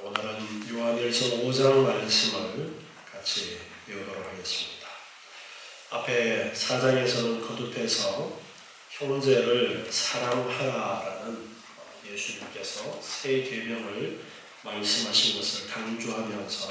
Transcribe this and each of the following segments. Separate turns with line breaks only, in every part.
오늘은 요한일서 5장 말씀을 같이 배우도록 하겠습니다. 앞에 4장에서는 거듭해서 형제를 사랑하라라는 예수님께서 새 계명을 말씀하신 것을 강조하면서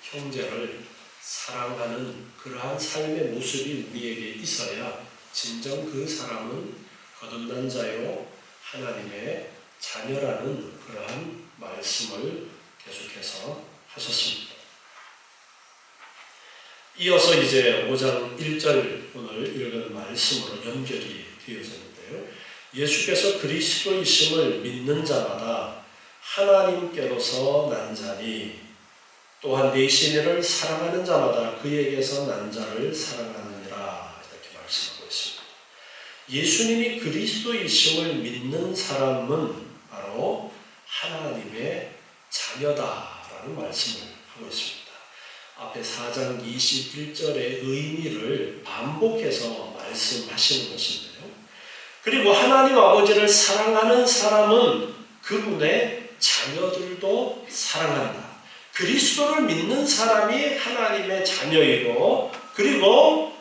형제를 사랑하는 그러한 삶의 모습이 우리에게 있어야 진정 그 사람은 거듭난 자요 하나님의 자녀라는 그러한 말씀을 계속해서 하셨습니다. 이어서 이제 5장 1절 오늘 읽은 말씀으로 연결이 되어졌는데요. 예수께서 그리스도이심을 믿는 자마다 하나님께로서 난 자니 또한 내 시내를 사랑하는 자마다 그에게서 난 자를 사랑하느니라 이렇게 말씀하고 있습니다. 예수님이 그리스도이심을 믿는 사람은 바로 하나님의 자녀다라는 말씀을 하고 있습니다. 앞에 4장 21절의 의미를 반복해서 말씀하시는 것인데요. 그리고 하나님 아버지를 사랑하는 사람은 그분의 자녀들도 사랑한다. 그리스도를 믿는 사람이 하나님의 자녀이고 그리고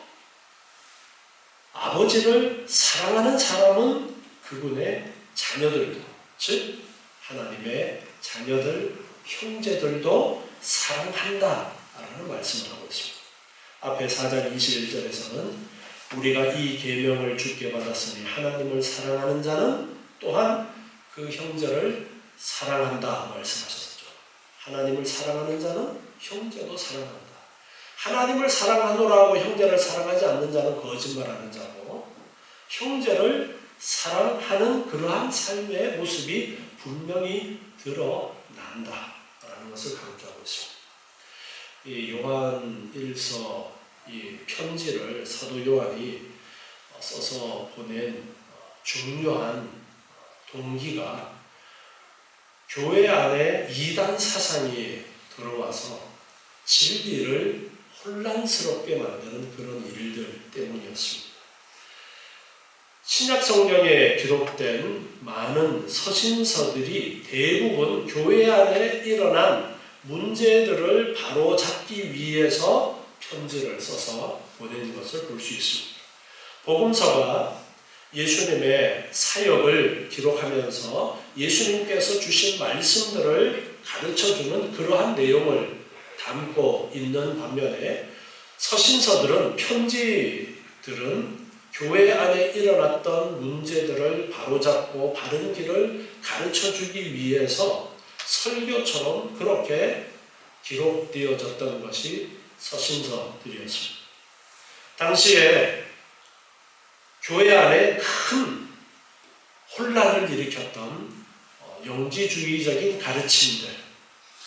아버지를 사랑하는 사람은 그분의 자녀들도 즉 하나님의 자녀들, 형제들도 사랑한다라는 말씀을 하고 있습니다. 앞에 4장 21절에서는 우리가 이 계명을 주께 받았으니 하나님을 사랑하는 자는 또한 그 형제를 사랑한다 말씀하셨죠. 하나님을 사랑하는 자는 형제도 사랑한다. 하나님을 사랑하노라고 형제를 사랑하지 않는 자는 거짓말하는 자고 형제를 사랑하는 그러한 삶의 모습이 분명히 드러난다라는 것을 강조하고 있습니다. 이 요한 1서 이 편지를 사도 요한이 써서 보낸 중요한 동기가 교회 안에 이단 사상이 들어와서 진리를 혼란스럽게 만드는 그런 일들 때문이었습니다. 신약 성경에 기록된 많은 서신서들이 대부분 교회 안에 일어난 문제들을 바로잡기 위해서 편지를 써서 보낸 것을 볼 수 있습니다. 복음서가 예수님의 사역을 기록하면서 예수님께서 주신 말씀들을 가르쳐주는 그러한 내용을 담고 있는 반면에 서신서들은 편지들은 교회 안에 일어났던 문제들을 바로잡고 바른 길을 가르쳐주기 위해서 설교처럼 그렇게 기록되어졌던 것이 서신서들이었습니다. 당시에 교회 안에 큰 혼란을 일으켰던 영지주의적인 가르침들,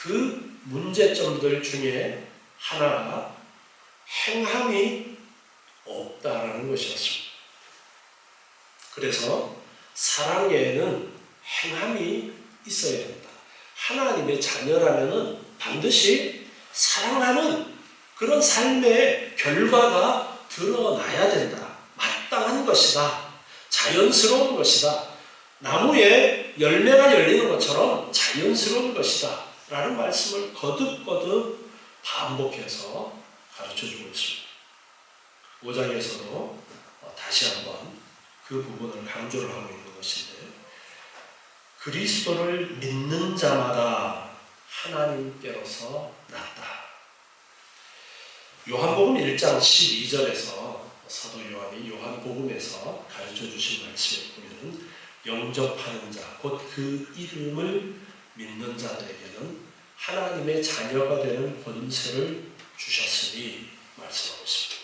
그 문제점들 중에 하나가 행함이 없다라는 것이었습니다. 그래서 사랑에는 행함이 있어야 된다. 하나님의 자녀라면은 반드시 사랑하는 그런 삶의 결과가 드러나야 된다. 마땅한 것이다. 자연스러운 것이다. 나무에 열매가 열리는 것처럼 자연스러운 것이다. 라는 말씀을 거듭거듭 반복해서 가르쳐주고 있습니다. 5장에서도 다시 한번 그 부분을 강조를 하고 있는 것인데 그리스도를 믿는 자마다 하나님께로서 났다. 요한복음 1장 12절에서 사도 요한이 요한복음에서 가르쳐주신 말씀에 보면 영접하는 자, 곧 그 이름을 믿는 자들에게는 하나님의 자녀가 되는 권세를 주셨으니 말씀하고 있습니다.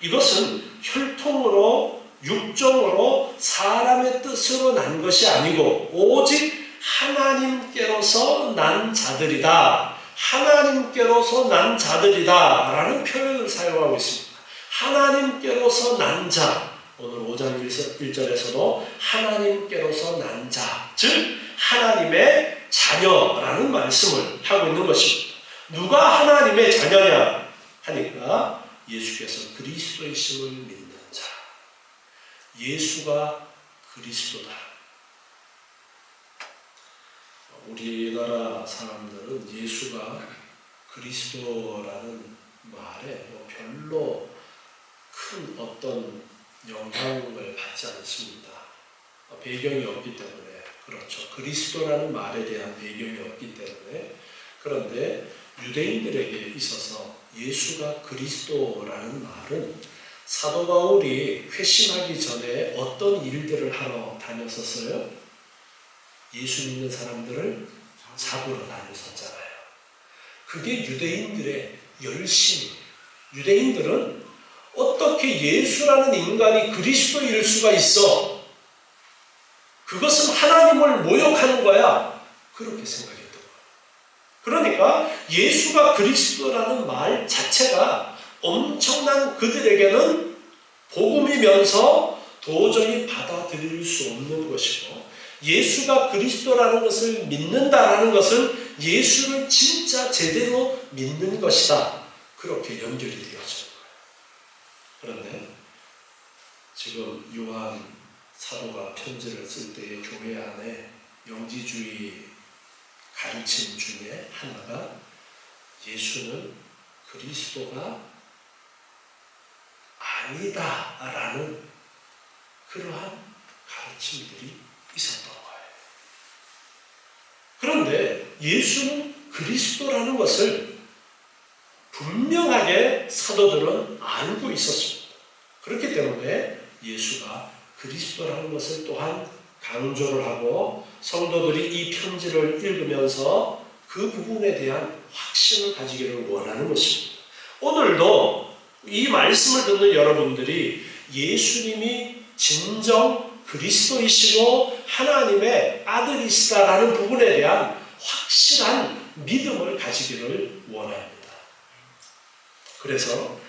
이것은 혈통으로 육정으로 사람의 뜻으로 난 것이 아니고 오직 하나님께로서 난 자들이다. 하나님께로서 난 자들이다 라는 표현을 사용하고 있습니다. 하나님께로서 난 자, 오늘 5장 1절에서도 하나님께로서 난 자, 즉 하나님의 자녀라는 말씀을 하고 있는 것입니다. 누가 하나님의 자녀냐 하니까 예수께서 그리스도이심을 믿는 자, 예수가 그리스도다. 우리나라 사람들은 예수가 그리스도라는 말에 별로 큰 어떤 영향을 받지 않습니다. 배경이 없기 때문에. 그렇죠. 그리스도라는 말에 대한 배경이 없기 때문에. 그런데 유대인들에게 있어서 예수가 그리스도라는 말은 사도 바울이 회심하기 전에 어떤 일들을 하러 다녔었어요? 예수 믿는 사람들을 잡으러 다녔었잖아요. 그게 유대인들의 열심이에요. 유대인들은 어떻게 예수라는 인간이 그리스도일 수가 있어? 그것은 하나님을 모욕하는 거야. 그렇게 생각했던 거예요. 그러니까 예수가 그리스도라는 말 자체가 엄청난 그들에게는 복음이면서 도저히 받아들일 수 없는 것이고, 예수가 그리스도라는 것을 믿는다라는 것은 예수를 진짜 제대로 믿는 것이다. 그렇게 연결이 되어져요. 그런데 지금 요한 사도가 편지를 쓸 때의 교회 안에 영지주의 가르침 중에 하나가 예수는 그리스도가 아니다라는 그러한 가르침들이 있었던 거예요. 그런데 예수는 그리스도라는 것을 분명하게 사도들은 알고 있었습니다. 그렇기 때문에 예수가 그리스도라는 것을 또한 강조를 하고 성도들이 이 편지를 읽으면서 그 부분에 대한 확신을 가지기를 원하는 것입니다. 오늘도 이 말씀을 듣는 여러분들이 예수님이 진정 그리스도이시고 하나님의 아들이시다라는 부분에 대한 확실한 믿음을 가지기를 원합니다. 그래서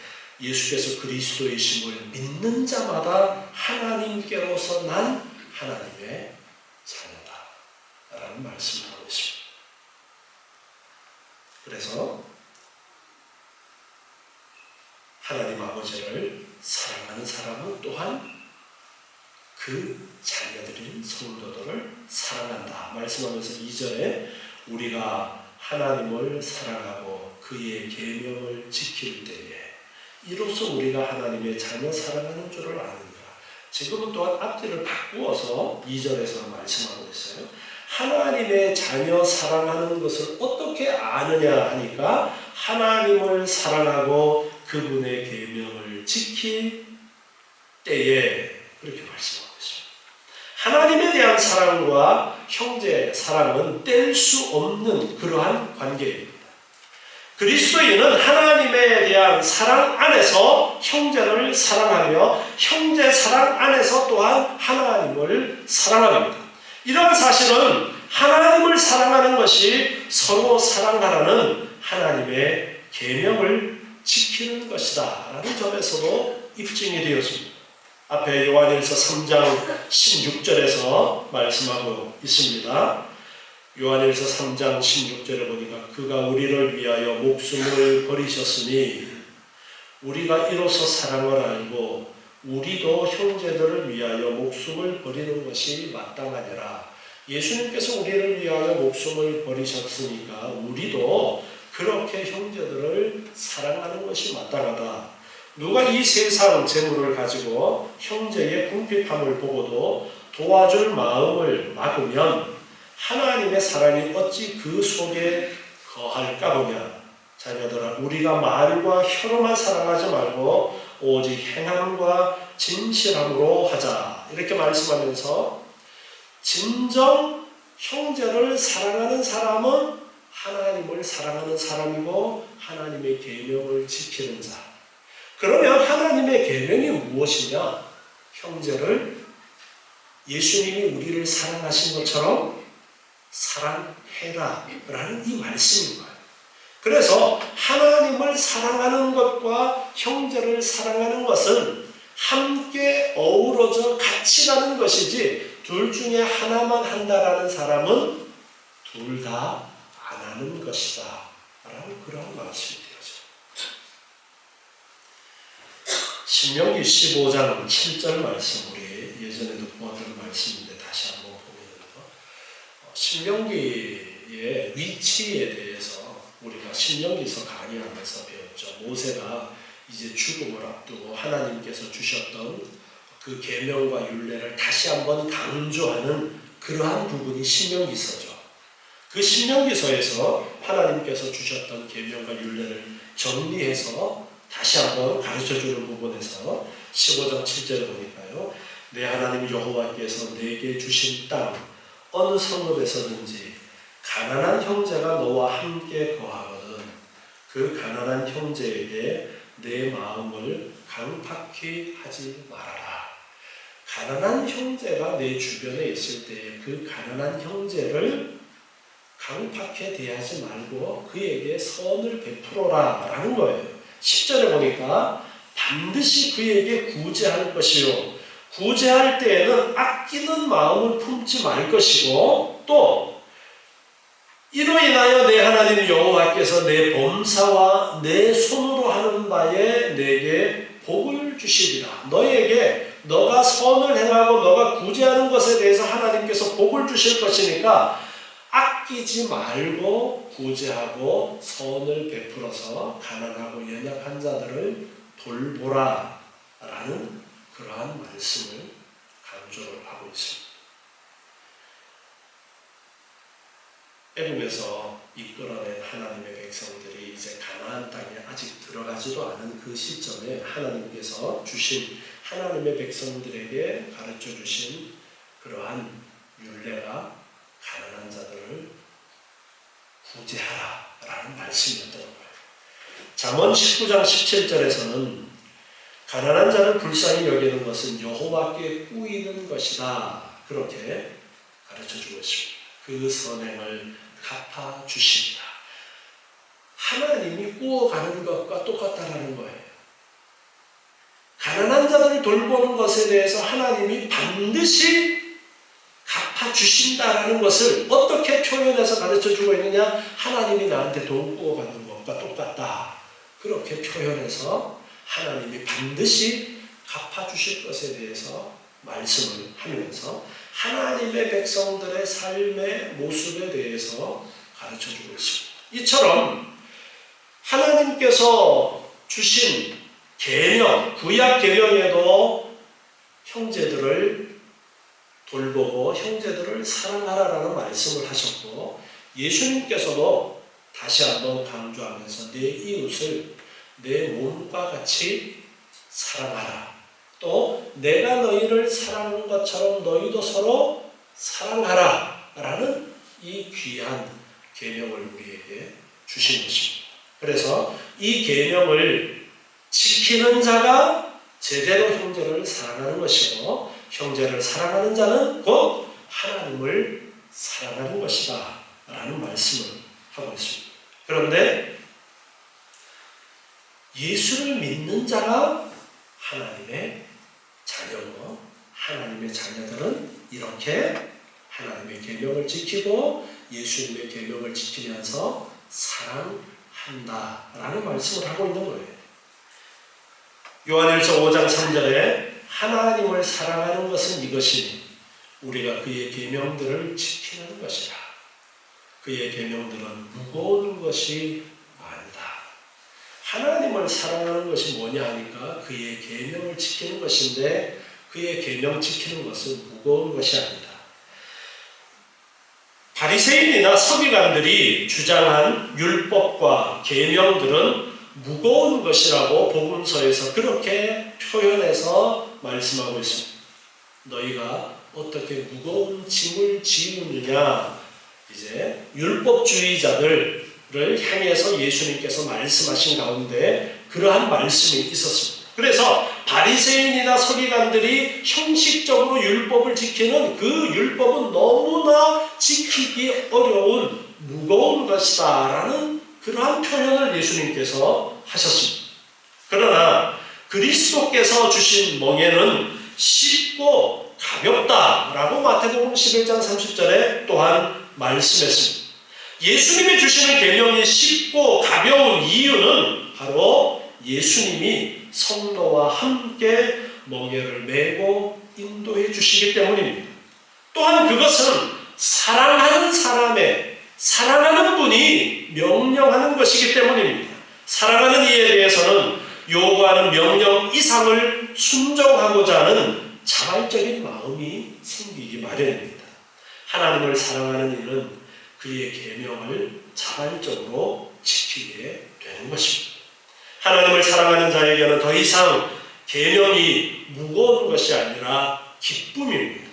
예수께서 그리스도이심을 믿는 자마다 하나님께로서 난 하나님의 자녀다라는 말씀을 하고 있습니다. 그래서 하나님 아버지를 사랑하는 사람은 또한 그 자녀들인 성도들을 사랑한다 말씀하면서 2절에 우리가 하나님을 사랑하고 그의 계명을 지킬 때에 이로써 우리가 하나님의 자녀 사랑하는 줄을 아느니라. 지금은 또한 앞뒤를 바꾸어서 2절에서 말씀하고 있어요. 하나님의 자녀 사랑하는 것을 어떻게 아느냐 하니까 하나님을 사랑하고 그분의 계명을 지킬 때에 그렇게 말씀하고 있습니다. 하나님에 대한 사랑과 형제의 사랑은 뗄 수 없는 그러한 관계입니다. 그리스도인은 하나님에 대한 사랑 안에서 형제를 사랑하며 형제 사랑 안에서 또한 하나님을 사랑합니다. 이러한 사실은 하나님을 사랑하는 것이 서로 사랑하라는 하나님의 계명을 지키는 것이다 라는 점에서도 입증이 되었습니다. 앞에 요한일서 3장 16절에서 말씀하고 있습니다. 요한일서 3장 16절에 보니까 그가 우리를 위하여 목숨을 버리셨으니 우리가 이로써 사랑을 알고 우리도 형제들을 위하여 목숨을 버리는 것이 마땅하니라. 예수님께서 우리를 위하여 목숨을 버리셨으니까 우리도 그렇게 형제들을 사랑하는 것이 마땅하다. 누가 이 세상 재물을 가지고 형제의 궁핍함을 보고도 도와줄 마음을 막으면 하나님의 사랑이 어찌 그 속에 거할까 보냐. 자녀들아 우리가 말과 혀로만 사랑하지 말고 오직 행함과 진실함으로 하자. 이렇게 말씀하면서 진정 형제를 사랑하는 사람은 하나님을 사랑하는 사람이고 하나님의 계명을 지키는 자. 그러면 하나님의 계명이 무엇이냐? 형제를 예수님이 우리를 사랑하신 것처럼 사랑해라 라는 이 말씀인 거예요. 그래서 하나님을 사랑하는 것과 형제를 사랑하는 것은 함께 어우러져 같이 가는 것이지 둘 중에 하나만 한다라는 사람은 둘 다 안 하는 것이다 라는 그런 말씀이 되어져요. 신명기 15장 7절 말씀, 우리 예전에도 보았던 말씀인데 다시 한번 보면요. 신명기의 위치에 대해서 우리가 신명기서 강의하면서 배웠죠. 모세가 이제 죽음을 앞두고 하나님께서 주셨던 그 계명과 율례를 다시 한번 강조하는 그러한 부분이 신명기서죠. 그 신명기서에서 하나님께서 주셨던 계명과 율례를 정리해서 다시 한번 가르쳐주는 부분에서 15장 7절에 보니까요. 내 하나님 여호와께서 내게 주신 땅 어느 성읍에서든지 가난한 형제가 너와 함께 거하거든 그 가난한 형제에게 내 마음을 강팍히 하지 말아라. 가난한 형제가 내 주변에 있을 때 그 가난한 형제를 강팍히 대하지 말고 그에게 선을 베풀어라 라는 거예요. 10절에 보니까 반드시 그에게 구제할 것이요 구제할 때에는 아끼는 마음을 품지 말 것이고 또 이로 인하여 내 하나님 여호와께서 내 범사와 내 손으로 하는 바에 내게 복을 주시리라. 너에게 너가 선을 행하고 너가 구제하는 것에 대해서 하나님께서 복을 주실 것이니까 아끼지 말고 구제하고 선을 베풀어서 가난하고 연약한 자들을 돌보라 라는 그러한 말씀을 강조를 하고 있습니다. 애굽에서 이끌어낸 하나님의 백성들이 이제 가나안 땅에 아직 들어가지도 않은 그 시점에 하나님께서 주신 하나님의 백성들에게 가르쳐 주신 그러한 율례가 가난한 자들을 구제하라 라는 말씀이었던 거예요. 잠언 19장 17절에서는 가난한 자를 불쌍히 여기는 것은 여호와께 꾸이는 것이다 그렇게 가르쳐주고 있습니다. 그 선행을 갚아주십니다. 하나님이 꾸어가는 것과 똑같다라는 거예요. 가난한 자들을 돌보는 것에 대해서 하나님이 반드시 갚아주신다라는 것을 어떻게 표현해서 가르쳐주고 있느냐? 하나님이 나한테 돈 꾸어가는 것과 똑같다. 그렇게 표현해서 하나님이 반드시 갚아주실 것에 대해서 말씀을 하면서 하나님의 백성들의 삶의 모습에 대해서 가르쳐주고 있습니다. 이처럼 하나님께서 주신 계명, 구약 계명에도 형제들을 돌보고 형제들을 사랑하라라는 말씀을 하셨고 예수님께서도 다시 한번 강조하면서 내 이웃을 내 몸과 같이 사랑하라. 또 내가 너희를 사랑한 것처럼 너희도 서로 사랑하라 라는 이 귀한 계명을 우리에게 주신 것입니다. 그래서 이 계명을 지키는 자가 제대로 형제를 사랑하는 것이고 형제를 사랑하는 자는 곧 하나님을 사랑하는 것이다 라는 말씀을 하고 있습니다. 그런데 예수를 믿는 자가 하나님의 자녀고 하나님의 자녀들은 이렇게 하나님의 계명을 지키고 예수님의 계명을 지키면서 사랑한다라는 말씀을 하고 있는 거예요. 요한일서 5장 3절에 하나님을 사랑하는 것은 이것이니 우리가 그의 계명들을 지키는 것이라. 그의 계명들은 무거운 것이 아니다. 하나님을 사랑하는 것이 뭐냐 하니까 그의 계명을 지키는 것인데 그의 계명 지키는 것은 무거운 것이 아니다. 바리새인이나 서기관들이 주장한 율법과 계명들은 무거운 것이라고 복음서에서 그렇게 표현해서 말씀하고 있습니다. 너희가 어떻게 무거운 짐을 지우느냐? 이제 율법주의자들을 향해서 예수님께서 말씀하신 가운데 그러한 말씀이 있었습니다. 그래서 바리새인이나 서기관들이 형식적으로 율법을 지키는 그 율법은 너무나 지키기 어려운 무거운 것이다 라는 그러한 표현을 예수님께서 하셨습니다. 그러나 그리스도께서 주신 멍에는 쉽고 가볍다라고 마태복음 11장 30절에 또한 말씀했습니다. 예수님이 주시는 계명이 쉽고 가벼운 이유는 바로 예수님이 성도와 함께 멍에를 메고 인도해 주시기 때문입니다. 또한 그것은 사랑하는 사랑하는 분이 명령하는 것이기 때문입니다. 사랑하는 이에 대해서는 요구하는 명령 이상을 순종하고자 하는 자발적인 마음이 생기기 마련입니다. 하나님을 사랑하는 이는 그의 계명을 자발적으로 지키게 되는 것입니다. 하나님을 사랑하는 자에게는 더 이상 계명이 무거운 것이 아니라 기쁨입니다.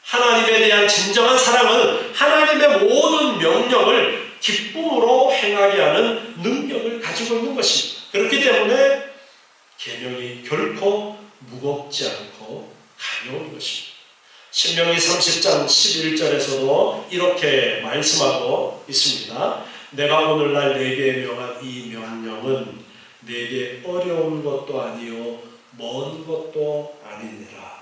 하나님에 대한 진정한 사랑은 하나님의 모든 명령을 기쁨으로 행하게 하는 능력을 가지고 있는 것입니다. 그렇기 때문에 계명이 결코 무겁지 않고 가벼운 것입니다. 신명기 30장 11절에서도 이렇게 말씀하고 있습니다. 내가 오늘날 내게 명한 이 명령은 내게 어려운 것도 아니요 먼 것도 아니니라.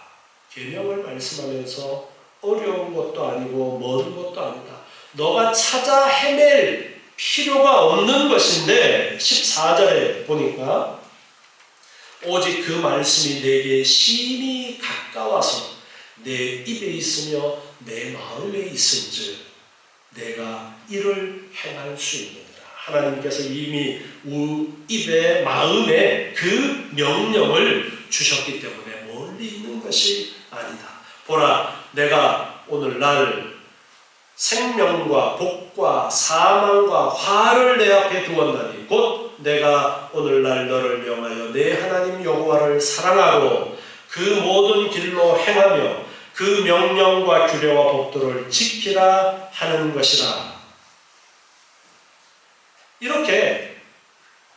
계명을 말씀하면서 어려운 것도 아니고 먼 것도 아니다. 너가 찾아 헤맬 필요가 없는 것인데 14절에 보니까 오직 그 말씀이 내게 심히 가까워서 내 입에 있으며 내 마음에 있은즉 내가 이를 행할 수 있느니라. 하나님께서 이미 입에 마음에 그 명령을 주셨기 때문에 멀리 있는 것이 아니다. 보라, 내가 오늘날 생명과 복과 사망과 화를 내 앞에 두었나니 곧 내가 오늘날 너를 명하여 내 하나님 여호와를 사랑하고 그 모든 길로 행하며 그 명령과 규례와 법도를 지키라 하는 것이라. 이렇게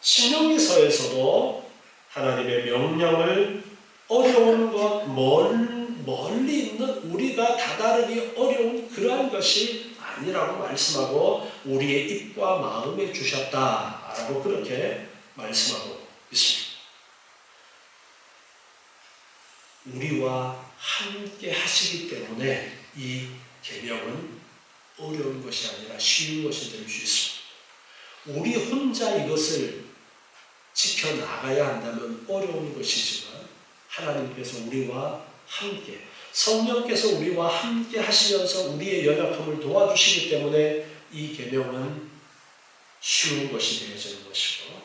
신명기서에서도 하나님의 명령을 어려운 것, 멀리 있는 우리가 다다르기 어려운 그러한 것이 아니라고 말씀하고 우리의 입과 마음에 주셨다라고 그렇게 말씀하고 있습니다. 우리와 함께 하시기 때문에 이 계명은 어려운 것이 아니라 쉬운 것이 될 수 있습니다. 우리 혼자 이것을 지켜나가야 한다면 어려운 것이지만 하나님께서 우리와 함께, 성령께서 우리와 함께 하시면서 우리의 연약함을 도와주시기 때문에 이 계명은 쉬운 것이 되어지는 것이고,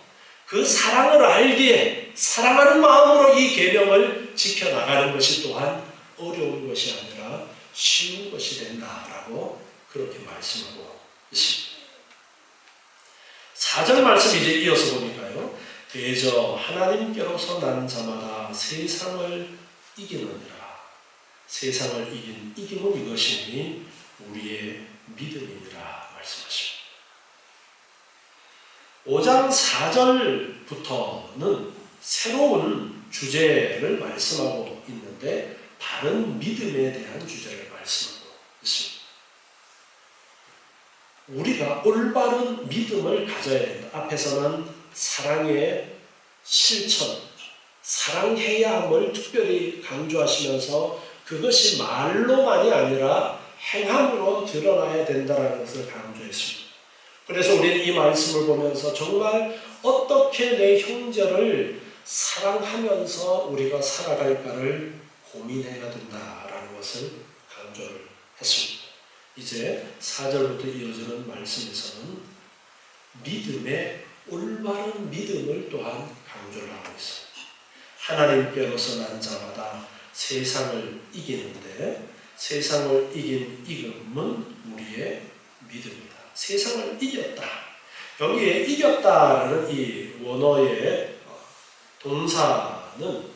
그 사랑을 알기에 사랑하는 마음으로 이 계명을 지켜나가는 것이 또한 어려운 것이 아니라 쉬운 것이 된다라고 그렇게 말씀하고 있습니다. 4절 말씀 이제 이어서 보니까요. 대저 하나님께로서 난 자마다 세상을 이기느니라. 세상을 이긴 이김은 이것이니 우리의 믿음이니라 말씀하십니다. 5장 4절부터는 새로운 주제를 말씀하고 있는데 바른 믿음에 대한 주제를 말씀하고 있습니다. 우리가 올바른 믿음을 가져야 된다. 앞에서는 사랑의 실천, 사랑해야 함을 특별히 강조하시면서 그것이 말로만이 아니라 행함으로 드러나야 된다는 것을 강조했습니다. 그래서 우리는 이 말씀을 보면서 정말 어떻게 내 형제를 사랑하면서 우리가 살아갈까를 고민해야 된다라는 것을 강조를 했습니다. 이제 4절부터 이어지는 말씀에서는 믿음의 올바른 믿음을 또한 강조를 하고 있습니다. 하나님께로서 난 자마다 세상을 이기는데 세상을 이긴 이금은 우리의 믿음이다. 세상을 이겼다. 여기에 이겼다라는 이 원어의 동사는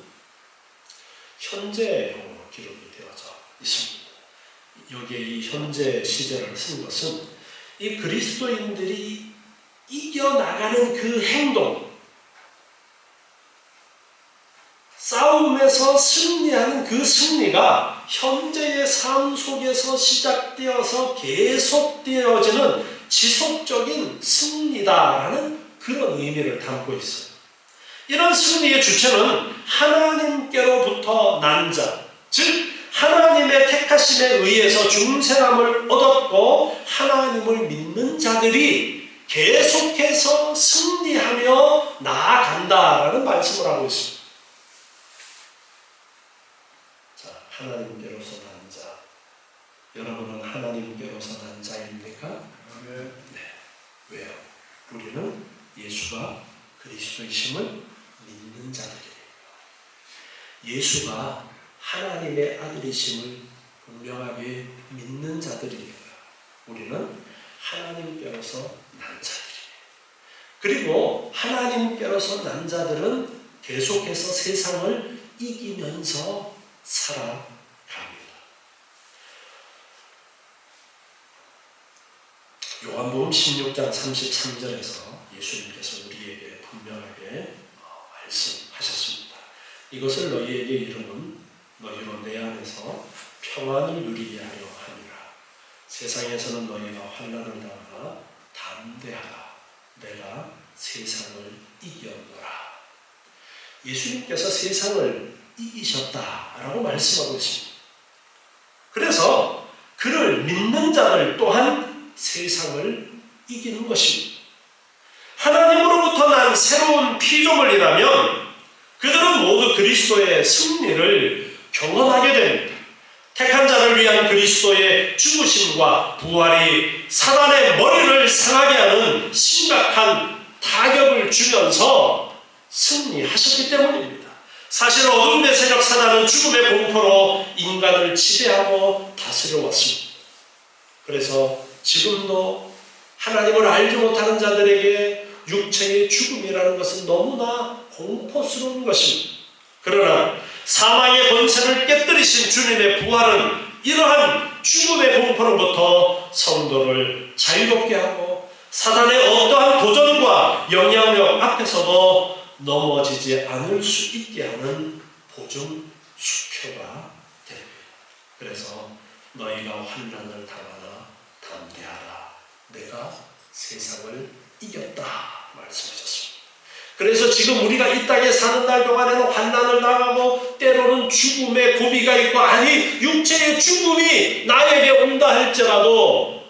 현재형으로 기록이 되어져 있습니다. 여기에 이 현재 시제를 쓴 것은 이 그리스도인들이 이겨나가는 그 행동, 싸움에서 승리하는 그 승리가 현재의 삶 속에서 시작되어서 계속되어지는 지속적인 승리다라는 그런 의미를 담고 있어요. 이런 승리의 주체는 하나님께로부터 난 자, 즉 하나님의 택하심에 의해서 중생함을 얻었고 하나님을 믿는 자들이 계속해서 승리하며 나아간다라는 말씀을 하고 있습니다. 자, 하나님께로서 난 자, 여러분은 하나님께로서 난 자입니까? 네. 왜요? 우리는 예수가 그리스도이심을 믿는 자들이에요. 예수가 하나님의 아들이심을 분명하게 믿는 자들이에요. 우리는 하나님께로서 난 자들이에요. 그리고 하나님께로서 난 자들은 계속해서 세상을 이기면서 살아갑니다. 요한복음 16장 33절에서 예수님께서 우리에게 분명하게 말씀하셨습니다. 이것을 너희에게 이름은 너희로 내 안에서 평안을 누리게 하려 함이라. 세상에서는 너희가 환난을 당하나 담대하라. 내가 세상을 이겼노라. 예수님께서 세상을 이기셨다라고 말씀하고 있습니다. 그래서 그를 믿는 자들 또한 세상을 이기는 것입니다. 하나님으로부터 난 새로운 피조물이라면 그들은 모두 그리스도의 승리를 경험하게 됩니다. 택한 자를 위한 그리스도의 죽으심과 부활이 사단의 머리를 상하게 하는 심각한 타격을 주면서 승리하셨기 때문입니다. 사실 어둠의 세력 사단은 죽음의 공포로 인간을 지배하고 다스려 왔습니다. 그래서 지금도 하나님을 알지 못하는 자들에게 육체의 죽음이라는 것은 너무나 공포스러운 것입니다. 그러나 사망의 권세를 깨뜨리신 주님의 부활은 이러한 죽음의 공포로부터 성도를 자유롭게 하고 사단의 어떠한 도전과 영향력 앞에서도 넘어지지 않을 수 있게 하는 보증 수표가 됩니다. 그래서 너희가 환난을 당하나 담대하라. 내가 세상을 이겼다 말씀하셨습니다. 그래서 지금 우리가 이 땅에 사는 날 동안에는 환난을 당하고 때로는 죽음의 고비가 있고 아니 육체의 죽음이 나에게 온다 할지라도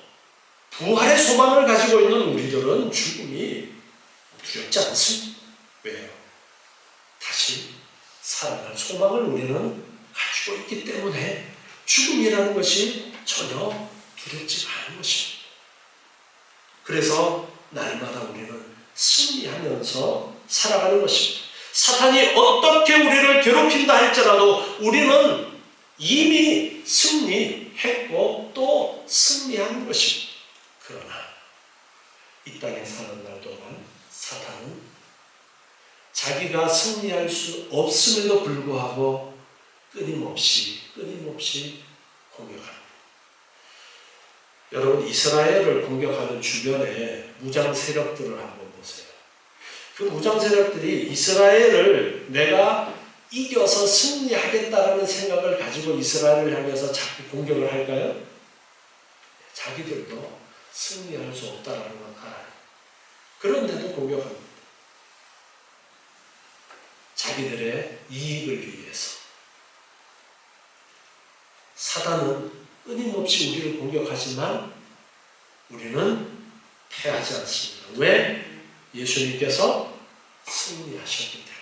부활의 소망을 가지고 있는 우리들은 죽음이 두렵지 않습니다. 왜요? 다시 살아날 소망을 우리는 가지고 있기 때문에 죽음이라는 것이 전혀 두렵지가 않은 것입니다. 그래서 날마다 우리는 승리하면서 살아가는 것입니다. 사탄이 어떻게 우리를 괴롭힌다 할지라도 우리는 이미 승리했고 또 승리한 것입니다. 그러나 이 땅에 사는 날 동안 사탄은 자기가 승리할 수 없음에도 불구하고 끊임없이 공격합니다. 여러분 이스라엘을 공격하는 주변의 무장 세력들을 한번 보세요. 그 무장 세력들이 이스라엘을 내가 이겨서 승리하겠다라는 생각을 가지고 이스라엘을 향해서 자꾸 공격을 할까요? 자기들도 승리할 수 없다라는 건 알아요. 그런데도 공격합니다. 자기들의 이익을 위해서. 사단은 끊임없이 우리를 공격하지만 우리는 패하지 않습니다. 왜? 예수님께서 승리하셨기 때문에.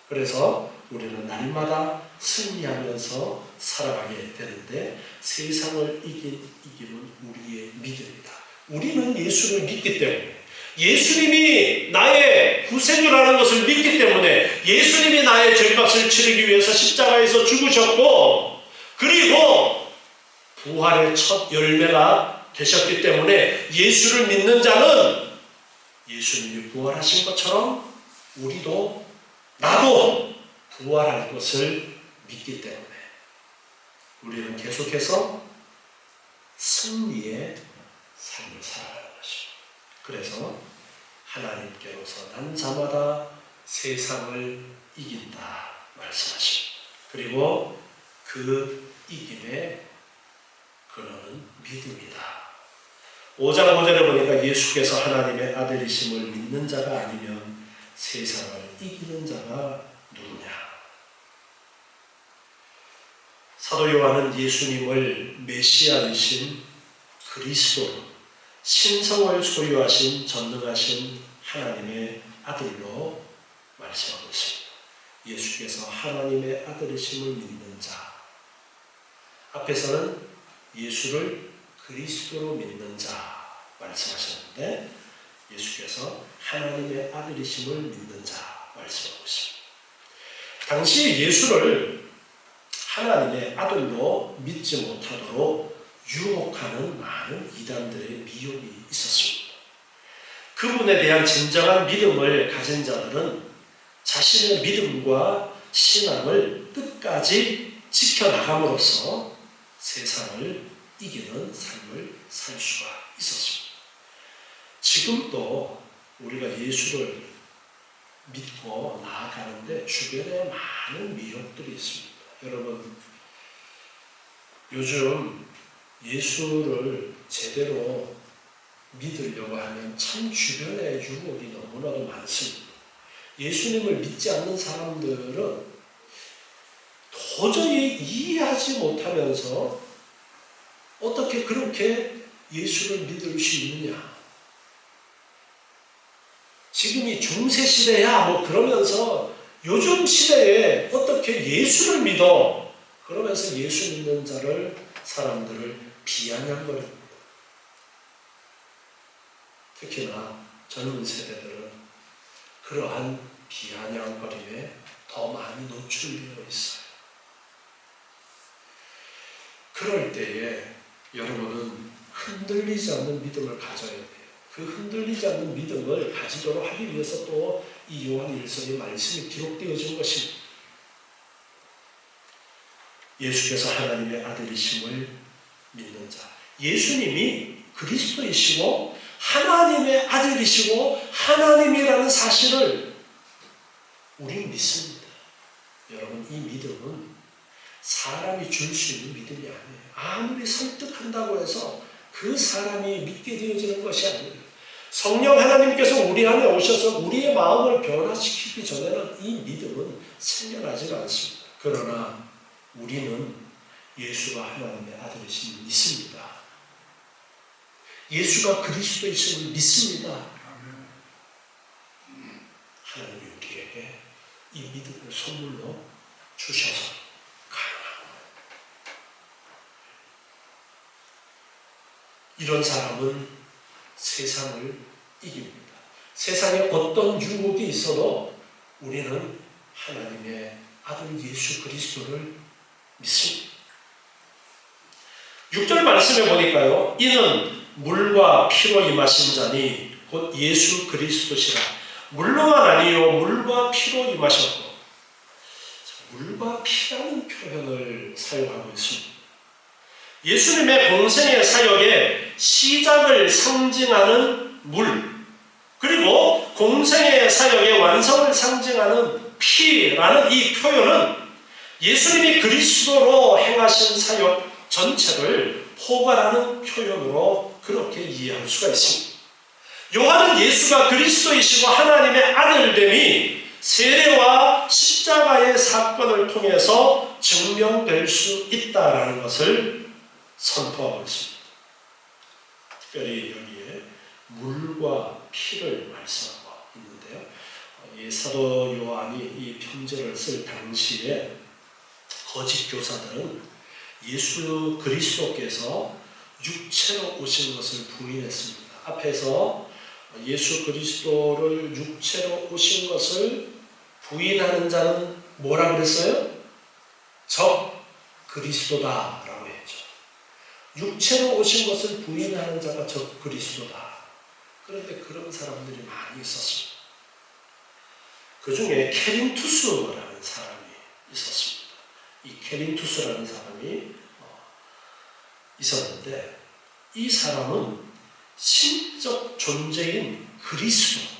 그래서 우리는 날마다 승리하면서 살아가게 되는데 세상을 이기는 우리의 믿음이다. 우리는 예수를 믿기 때문에 예수님이 나의 구세주라는 것을 믿기 때문에 예수님이 나의 죄값을 치르기 위해서 십자가에서 죽으셨고 그리고 부활의 첫 열매가 되셨기 때문에 예수를 믿는 자는 예수님이 부활하신 것처럼 우리도 나도 부활할 것을 믿기 때문에 우리는 계속해서 승리의 삶을 살아가는 것입니다. 그래서 하나님께로서 난 자마다 세상을 이긴다 말씀하십니다. 그리고 그 이김의 근원은 믿음이다. 5장 5절에 보니까 예수께서 하나님의 아들이심을 믿는 자가 아니면 세상을 이기는 자가 누구냐. 사도 요한은 예수님을 메시아이신 그리스도 신성을 소유하신 전능하신 하나님의 아들로 말씀하고 있습니다. 예수께서 하나님의 아들이심을 믿는 자. 앞에서는 예수를 그리스도로 믿는 자 말씀하셨는데 예수께서 하나님의 아들이심을 믿는 자 말씀하고 있습니다. 당시 예수를 하나님의 아들로 믿지 못하도록 유혹하는 많은 이단들의 미혹이 있었습니다. 그분에 대한 진정한 믿음을 가진 자들은 자신의 믿음과 신앙을 끝까지 지켜나감으로써 세상을 이기는 삶을 살 수가 있었습니다. 지금도 우리가 예수를 믿고 나아가는데 주변에 많은 미혹들이 있습니다. 여러분, 요즘 예수를 제대로 믿으려고 하면 참 주변에 유혹이 너무나도 많습니다. 예수님을 믿지 않는 사람들은 도저히 이해하지 못하면서 어떻게 그렇게 예수를 믿을 수 있느냐. 지금이 중세시대야 뭐 그러면서 요즘 시대에 어떻게 예수를 믿어? 그러면서 예수 믿는 사람들을 비아냥거립니다. 특히나 젊은 세대들은 그러한 비아냥거림에 더 많이 노출되어 있어요. 그럴 때에 여러분은 흔들리지 않는 믿음을 가져야 돼요. 그 흔들리지 않는 믿음을 가지도록 하기 위해서 또 이 요한 1서의 말씀이 기록되어진 것입니다. 예수께서 하나님의 아들이심을 믿는 자. 예수님이 그리스도이시고 하나님의 아들이시고 하나님이라는 사실을 우리는 믿습니다. 여러분, 이 믿음은 사람이 줄 수 있는 믿음이 아니에요. 아무리 설득한다고 해서 그 사람이 믿게 되어지는 것이 아니에요. 성령 하나님께서 우리 안에 오셔서 우리의 마음을 변화시키기 전에는 이 믿음은 생겨나지가 않습니다. 그러나 우리는 예수가 하나님의 아들이심을 믿습니다. 예수가 그리스도이심을 믿습니다. 하나님이 우리에게 이 믿음을 선물로 주셔서 이런 사람은 세상을 이깁니다. 세상에 어떤 유혹이 있어도 우리는 하나님의 아들 예수 그리스도를 믿습니다. 6절 말씀에 보니까요. 이는 물과 피로 임하신 자니 곧 예수 그리스도시라. 물로만 아니요 물과 피로 임하셨고. 물과 피라는 표현을 사용하고 있습니다. 예수님의 공생의 사역의 시작을 상징하는 물, 그리고 공생의 사역의 완성을 상징하는 피라는 이 표현은 예수님이 그리스도로 행하신 사역 전체를 포괄하는 표현으로 그렇게 이해할 수가 있습니다. 요한은 예수가 그리스도이시고 하나님의 아들됨이 세례와 십자가의 사건을 통해서 증명될 수 있다라는 것을 선포하고 있습니다. 특별히 여기에 물과 피를 말씀하고 있는데요. 이 사도 요한이 이 편지를 쓸 당시에 거짓 교사들은 예수 그리스도께서 육체로 오신 것을 부인했습니다. 앞에서 예수 그리스도를 육체로 오신 것을 부인하는 자는 뭐라고 그랬어요? 적 그리스도다라고 했죠. 육체로 오신 것을 부인하는 자가 적 그리스도다. 그런데 그런 사람들이 많이 있었습니다. 그 중에 케린투스라는 사람이 있었습니다. 이 케린투스라는 사람이 있었는데 이 사람은 신적 존재인 그리스도,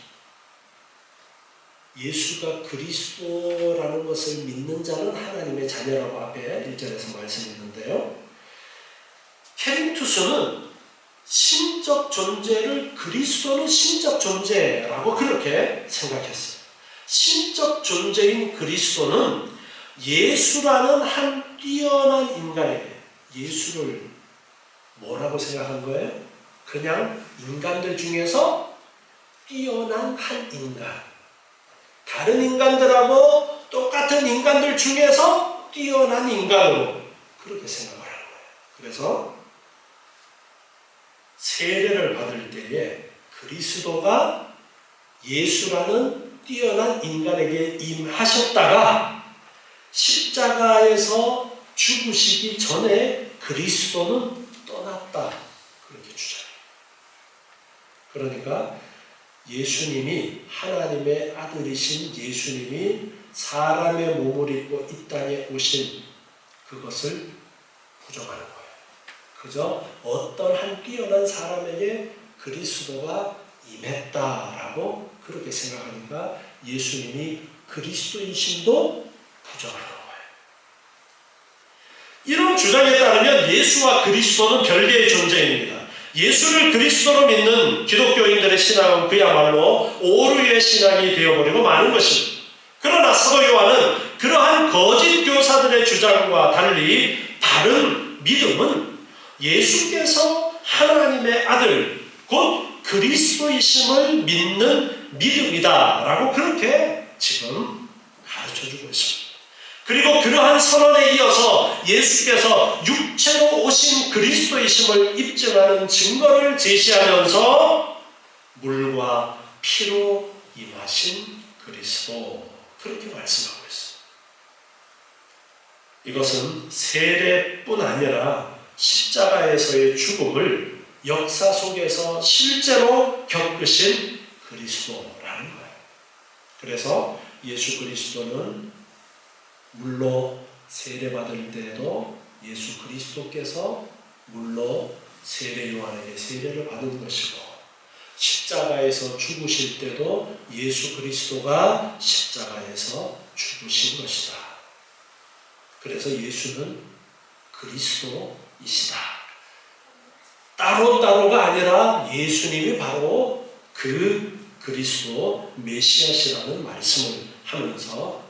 예수가 그리스도라는 것을 믿는 자는 하나님의 자녀라고 앞에 1절에서 말씀했는데요. 케린투스는 신적 존재를 그리스도는 신적 존재라고 그렇게 생각했어요. 신적 존재인 그리스도는 예수라는 한 뛰어난 인간에게 예수를 뭐라고 생각한 거예요? 그냥 인간들 중에서 뛰어난 한 인간, 다른 인간들하고 똑같은 인간들 중에서 뛰어난 인간으로 그렇게 생각을 하는 거예요. 그래서 세례를 받을 때에 그리스도가 예수라는 뛰어난 인간에게 임하셨다가 십자가에서 죽으시기 전에 그리스도는 떠났다. 그렇게 주장해요. 그러니까 예수님이 하나님의 아들이신 예수님이 사람의 몸을 입고 이 땅에 오신 그것을 부정하는 거예요. 그저 어떤 한 뛰어난 사람에게 그리스도가 임했다라고 그렇게 생각하니까 예수님이 그리스도이심도 부정하는 거예요. 이런 주장에 따르면 예수와 그리스도는 별개의 존재입니다. 예수를 그리스도로 믿는 기독교인들의 신앙은 그야말로 오류의 신앙이 되어버리고 마는 것입니다. 그러나 사도 요한은 그러한 거짓 교사들의 주장과 달리 다른 믿음은 예수께서 하나님의 아들 곧 그리스도이심을 믿는 믿음이다라고 그렇게 지금 가르쳐주고 있습니다. 그리고 그러한 선언에 이어서 예수께서 육체로 오신 그리스도이심을 입증하는 증거를 제시하면서 물과 피로 임하신 그리스도 그렇게 말씀하고 있습니다. 이것은 세례뿐 아니라 십자가에서의 죽음을 역사 속에서 실제로 겪으신 그리스도라는 거예요. 그래서 예수 그리스도는 물로 세례받을 때에도 예수 그리스도께서 물로 세례 요한에게 세례를 받은 것이고 십자가에서 죽으실 때도 예수 그리스도가 십자가에서 죽으신 것이다. 그래서 예수는 그리스도이시다. 따로따로가 아니라 예수님이 바로 그 그리스도 메시아시라는 말씀을 하면서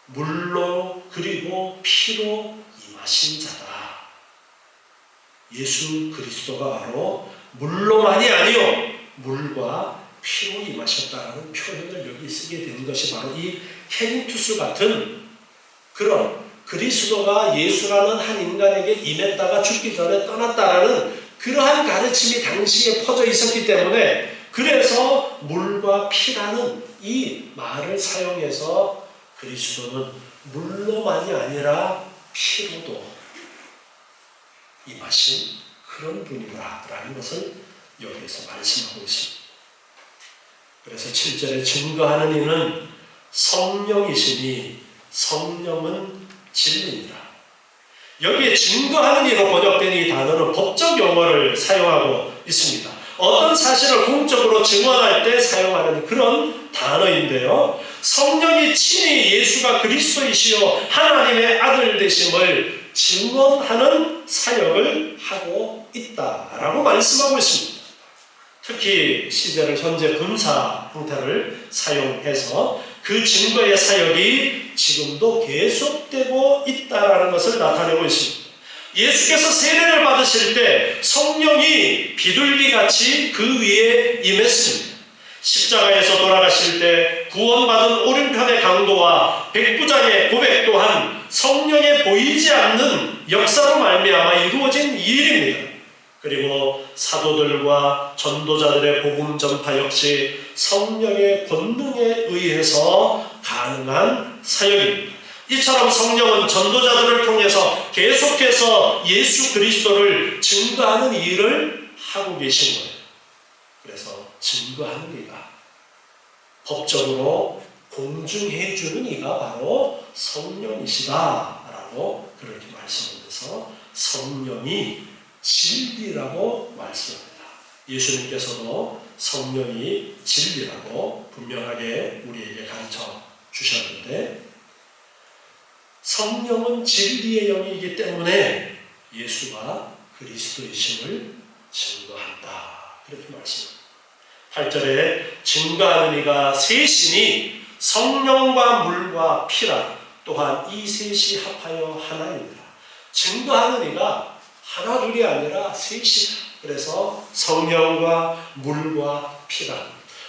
물로 그리고 피로 임하신 자다. 예수 그리스도가 바로 물로만이 아니요 물과 피로 임하셨다는 표현을 여기 쓰게 된 것이 바로 이 케니투스 같은 그런 그리스도가 예수라는 한 인간에게 임했다가 죽기 전에 떠났다라는 그러한 가르침이 당시에 퍼져 있었기 때문에 그래서 물과 피라는 이 말을 사용해서 그리스도는 물로만이 아니라 피로도 임하신 그런 분이다라는 것을 여기에서 말씀하고 있습니다. 그래서 7절에 증거하는 이는 성령이시니 성령은 진리니라. 여기에 증거하는 이로 번역된 이 단어는 법적 용어를 사용하고 있습니다. 어떤 사실을 공적으로 증언할 때 사용하는 그런 단어인데요. 성령이 친히 예수가 그리스도이시요 하나님의 아들 되심을 증언하는 사역을 하고 있다라고 말씀하고 있습니다. 특히 시제를 현재 분사 형태를 사용해서 그 증거의 사역이 지금도 계속되고 있다라는 것을 나타내고 있습니다. 예수께서 세례를 받으실 때 성령이 비둘기같이 그 위에 임했습니다. 십자가에서 돌아가실 때 구원받은 오른편의 강도와 백부장의 고백 또한 성령에 보이지 않는 역사로 말미암아 이루어진 일입니다. 그리고 사도들과 전도자들의 복음 전파 역시 성령의 권능에 의해서 가능한 사역입니다. 이처럼 성령은 전도자들을 통해서 계속해서 예수 그리스도를 증거하는 일을 하고 계신 거예요. 그래서 증거하는 이가 법적으로 공증해주는 이가 바로 성령이시다라고 그렇게 말씀하면서 성령이 진리라고 말씀합니다. 예수님께서도 성령이 진리라고 분명하게 우리에게 가르쳐 주셨는데 성령은 진리의 영이기 때문에 예수가 그리스도이심을 증거한다. 그렇게 말씀합니다. 8절에 증거하는 이가 셋이니 성령과 물과 피라. 또한 이 셋이 합하여 하나입니다. 증거하는 이가 하나 둘이 아니라 셋이다. 그래서 성령과 물과 피라.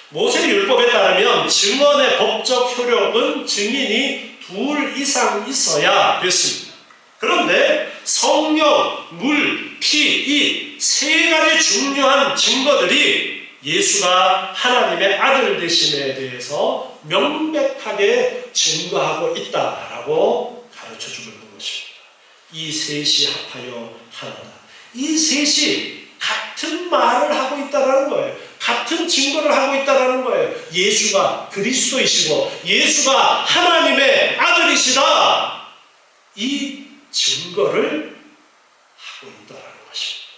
모세율법에 따르면 증언의 법적 효력은 증인이 둘 이상 있어야 됐습니다. 그런데 성령, 물, 피, 이 세 가지 중요한 증거들이 예수가 하나님의 아들 되심에 대해서 명백하게 증거하고 있다라고 가르쳐주고 있는 것입니다. 이 셋이 합하여 하나다. 이 셋이 같은 말을 하고 있다는 거예요. 같은 증거를 하고 있다는 거예요. 예수가 그리스도이시고 예수가 하나님의 아들이시다. 이 증거를 하고 있다는 것입니다.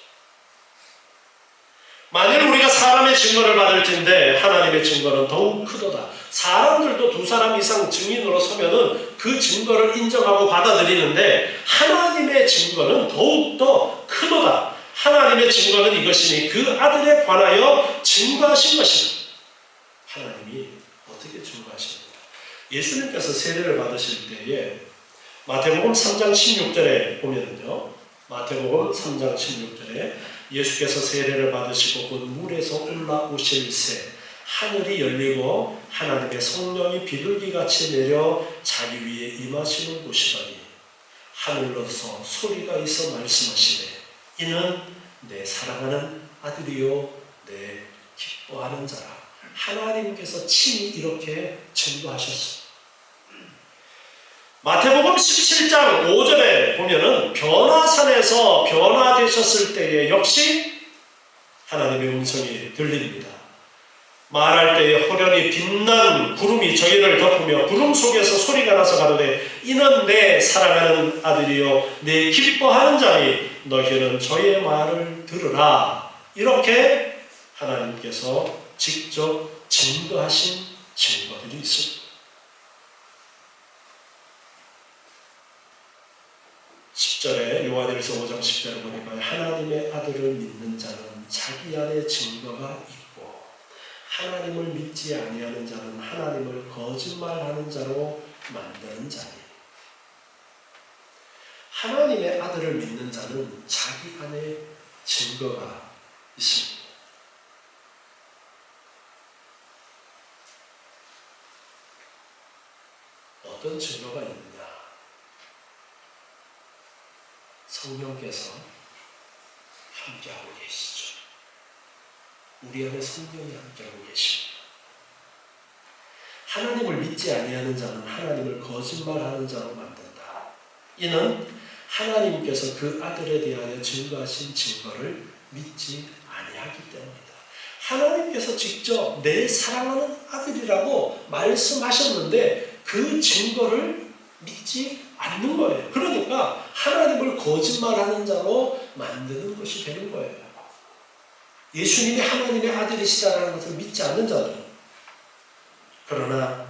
만일 우리가 사람의 증거를 받을 텐데 하나님의 증거는 더욱 크도다. 사람들도 두 사람 이상 증인으로 서면은 그 증거를 인정하고 받아들이는데 하나님의 증거는 더욱더 크도다. 하나님의 증거는 이것이니 그 아들에 관하여 증거하신 것이다. 하나님이 어떻게 증거하십니까? 예수님께서 세례를 받으실 때에 마태복음 3장 16절에 보면요, 마태복음 3장 16절에 예수께서 세례를 받으시고 곧 물에서 올라오실 새 하늘이 열리고 하나님의 성령이 비둘기같이 내려 자기 위에 임하시는 곳이더니 하늘로서 소리가 있어 말씀하시되 이는 내 사랑하는 아들이요 내 기뻐하는 자라. 하나님께서 친히 이렇게 증거하셨습니다. 마태복음 17장 5절에 보면은 변화산에서 변화되셨을 때에 역시 하나님의 음성이 들립니다. 말할 때에 호련히 빛난 구름이 저희를 덮으며 구름 속에서 소리가 나서 가로되 이는 내 사랑하는 아들이요 내 기뻐하는 자니 너희는 저의 말을 들으라. 이렇게 하나님께서 직접 증거하신 증거들이 있습니다. 10절에 요한일서 5장 10절을 보니까 하나님의 아들을 믿는 자는 자기 안에 증거가 있고 하나님을 믿지 아니하는 자는 하나님을 거짓말하는 자로 만드는 자니. 하나님의 아들을 믿는 자는 자기 안에 증거가 있습니다. 어떤 증거가 있느냐? 성령께서 함께하고 계시죠. 우리 안에 성령이 함께하고 계십니다. 하나님을 믿지 아니하는 자는 하나님을 거짓말하는 자로 만든다. 이는 하나님께서 그 아들에 대하여 증거하신 증거를 믿지 아니하기 때문이다. 하나님께서 직접 내 사랑하는 아들이라고 말씀하셨는데 그 증거를 믿지 않는 거예요. 그러니까 하나님을 거짓말하는 자로 만드는 것이 되는 거예요. 예수님이 하나님의 아들이시다라는 것을 믿지 않는 자들. 그러나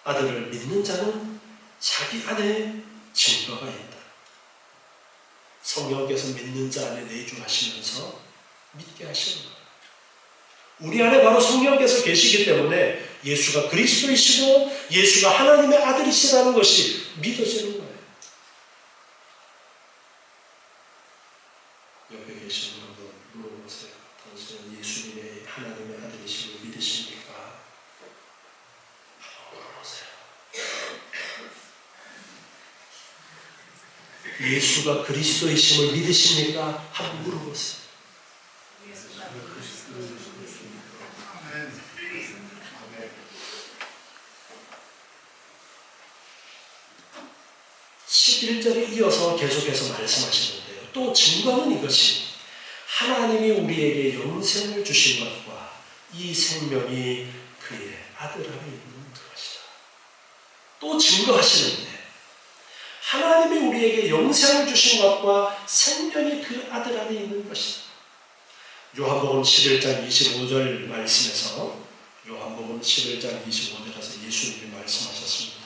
아들을 믿는 자는 자기 안에 증거가 있다. 성령께서 믿는 자 안에 내주하시면서 믿게 하시는 거예요. 우리 안에 바로 성령께서 계시기 때문에 예수가 그리스도이시고 예수가 하나님의 아들이시라는 것이 믿어지는 거예요. 옆에 계신 여러분 물어보세요. 당신은 예수님의 하나님의 아들이심을 믿으십니까? 물어보세요. 예수가 그리스도이심을 믿으십니까? 한번 물어보세요. 11절에 이어서 계속해서 말씀하시는데요. 또 증거는 이것이 하나님이 우리에게 영생을 주신 것과 이 생명이 그의 아들 안에 있는 것이다. 또 증거하시는데 하나님이 우리에게 영생을 주신 것과 생명이 그 아들 안에 있는 것이다. 요한복음 11장 25절 말씀에서 요한복음 11장 25절에서 예수님이 말씀하셨습니다.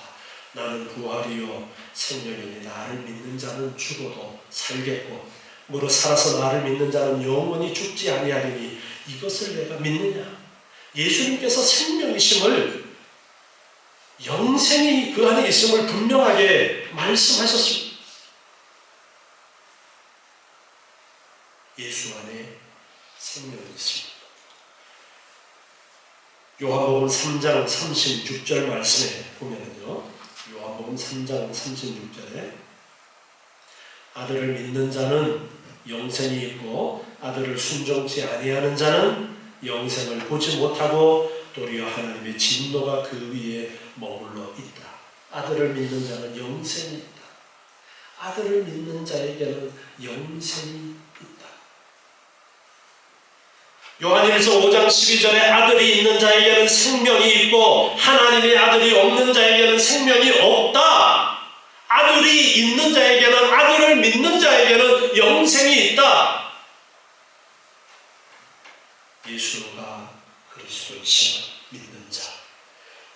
나는 부활이요 생명이니 나를 믿는 자는 죽어도 살겠고 무릇 살아서 나를 믿는 자는 영원히 죽지 아니하리니 이것을 내가 믿느냐. 예수님께서 생명이심을 영생이 그 안에 있음을 분명하게 말씀하셨습니다. 예수 안에 생명이 있습니다. 요한복음 3장 36절 말씀에 보면요. 요한복음 3장 36절에 아들을 믿는 자는 영생이 있고 아들을 순종치 아니하는 자는 영생을 보지 못하고 도리어 하나님의 진노가 그 위에 머물러 있다. 아들을 믿는 자는 영생이 있다. 아들을 믿는 자에게는 영생이 있다. 요한일서 5장 12절에 아들이 있는 자에게는 생명이 있고 하나님의 아들이 없는 자에게는 생명이 없다. 아들이 있는 자에게는, 아들을 믿는 자에게는 영생이 있다. 예수가 그리스도이심을 믿는 자,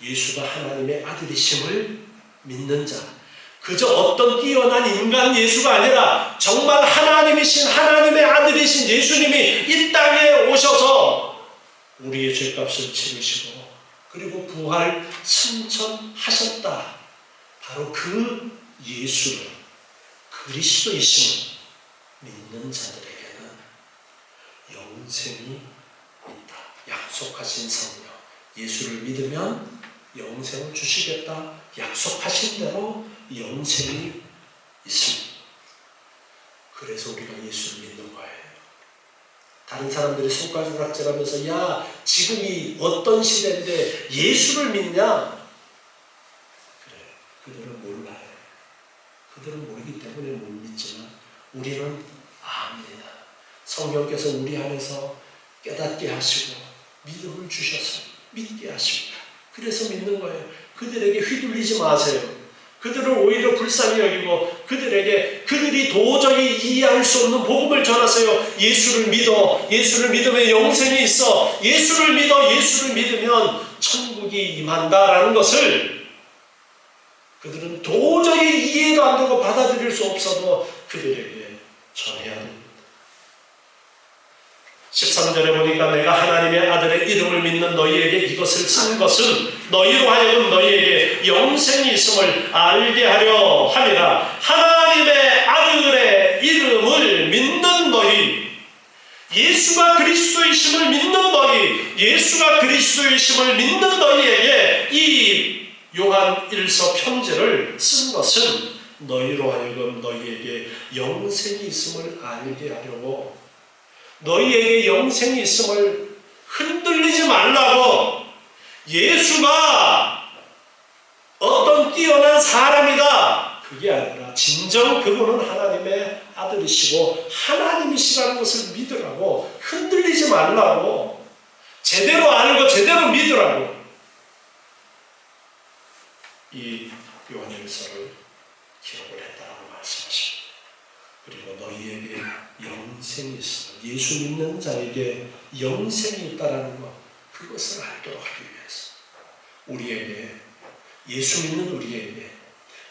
예수가 하나님의 아들이심을 믿는 자, 그저 어떤 뛰어난 인간 예수가 아니라 정말 하나님이신, 하나님의 아들이신 예수님이 이 땅에 오셔서 우리의 죄값을 치르시고 그리고 부활 승천하셨다. 바로 그 예수를, 그리스도이심을 믿는 자들에게는 영생이 있다. 약속하신 성령, 예수를 믿으면 영생을 주시겠다. 약속하신 대로 영생이 있습니다. 그래서 우리가 예수를 믿는 거예요. 다른 사람들이 손가락질하면서 야, 지금이 어떤 시대인데 예수를 믿냐? 그래, 그들은 몰라요. 그들은 모르기 때문에 못 믿지만 우리는 압니다. 성령께서 우리 안에서 깨닫게 하시고 믿음을 주셔서 믿게 하십니다. 그래서 믿는 거예요. 그들에게 휘둘리지 마세요. 그들을 오히려 불쌍히 여기고 그들에게 그들이 도저히 이해할 수 없는 복음을 전하세요. 예수를 믿어. 예수를 믿으면 영생이 있어. 예수를 믿어. 예수를 믿으면 천국이 임한다라는 것을 그들은 도저히 이해도 안 되고 받아들일 수 없어도 그들에게 전해야 됩니다. 13절에 보니까 내가 하나님의 아들의 이름을 믿는 너희에게 이것을 쓴 것은 너희로 하여금 너희에게 영생이 있음을 알게 하려 함이라. 하나님의 아들의 이름을 믿는 너희, 예수가 그리스도이심을 믿는 너희, 예수가 그리스도이심을 믿는 너희에게 이 요한 1서 편지를 쓴 것은 너희로 하여금 너희에게 영생이 있음을 알게 하려고, 너희에게 영생이 있음을 흔들리지 말라고. 예수가 어떤 뛰어난 사람이다, 그게 아니라 진정 그분은 하나님의 아들이시고 하나님이시라는 것을 믿으라고. 흔들리지 말라고. 제대로 알고 제대로 믿으라고. 이 요한일서를 기록을 했다라고 말씀하십니다. 그리고 너희에게 영생이 있어. 예수 믿는 자에게 영생이 있다라는 것, 그것을 알도록 하기 위해서 우리에게, 예수 믿는 우리에게,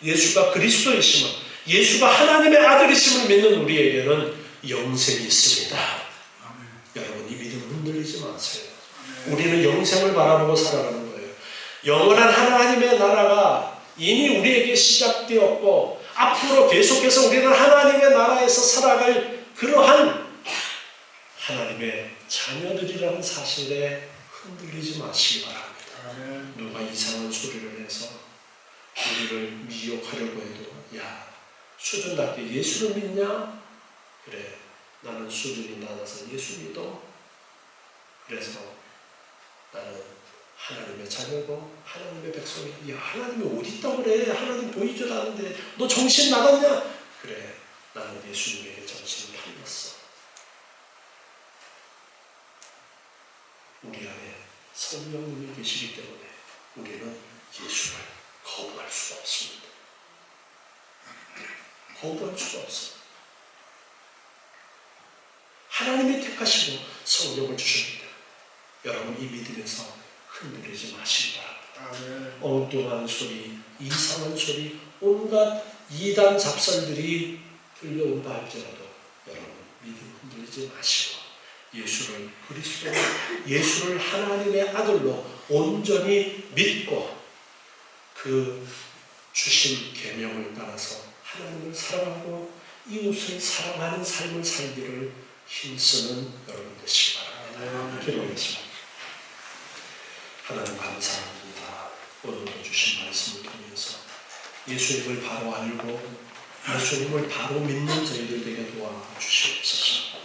예수가 그리스도이심을, 예수가 하나님의 아들이심을 믿는 우리에게는 영생이 있습니다. 아멘. 여러분, 이 믿음 흔들리지 마세요. 아멘. 우리는 영생을 바라보고 살아가는 거예요. 영원한 하나님의 나라가 이미 우리에게 시작되었고 앞으로 계속해서 우리는 하나님의 나라에서 살아갈 그러한 하나님의 자녀들이라는 사실에 흔들리지 마시기 바랍니다. 누가 이상한 소리를 해서 우리를 미혹하려고 해도, 야, 수준답게 예수를 믿냐? 그래, 나는 수준이 낮아서 예수 믿어. 그래서 나는 하나님의 자녀고 하나님의 백성이. 야, 하나님이 어디 있다고 그래? 하나님 보이지도 않는데 너 정신 나갔냐? 그래, 나는 예수님에게 정신을 팔렸어. 우리 안에 성령님이 계시기 때문에 우리는 예수를 거부할 수가 없습니다. 거부할 수가 없어요. 하나님이 택하시고 성령을 주십니다. 여러분, 이 믿음에서 흔들리지 마시기 바랍니다. 엉뚱한 소리, 이상한 소리, 온갖 이단 잡설들이 들려온다 할지라도 여러분, 믿음 흔들리지 마시고 예수를 그리스도, 예수를 하나님의 아들로 온전히 믿고 그 주신 계명을 따라서 하나님을 사랑하고 이웃을 사랑하는 삶을 살기를 힘쓰는 여러분 되시기 바랍니다. 기도하겠습니다. 하나님, 감사합니다. 오늘도 주신 말씀을 통해서 예수님을 바로 알고 예수님을 바로 믿는 저희들 되게 도와주시옵소서.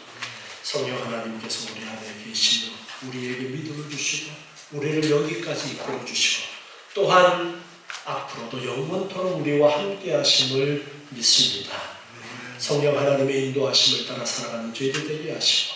성령 하나님께서 우리 안에 계시며 우리에게 믿음을 주시고 우리를 여기까지 이끌어 주시고 또한 앞으로도 영원토록 우리와 함께 하심을 믿습니다. 성령 하나님의 인도하심을 따라 살아가는 저희들 되게 하시고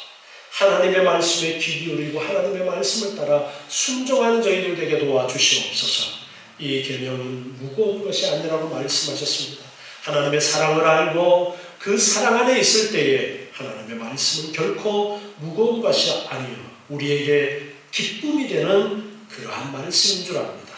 하나님의 말씀에 귀 기울이고 하나님의 말씀을 따라 순종하는 저희들 되게 도와주시옵소서. 이 계명은 무거운 것이 아니라고 말씀하셨습니다. 하나님의 사랑을 알고 그 사랑 안에 있을 때에 하나님의 말씀은 결코 무거운 것이 아니요 우리에게 기쁨이 되는 그러한 말씀인 줄 압니다.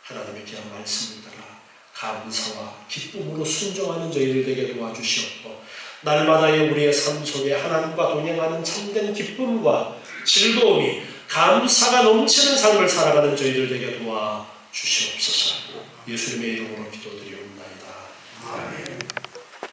하나님의 귀한 말씀을 따라 감사와 기쁨으로 순종하는 저희들 되게 도와주시옵고 날마다의 우리의 삶 속에 하나님과 동행하는 참된 기쁨과 즐거움이 감사가 넘치는 삶을 살아가는 저희들 되게 도와주시옵소서. 예수님의 이름으로 기도드리옵소서.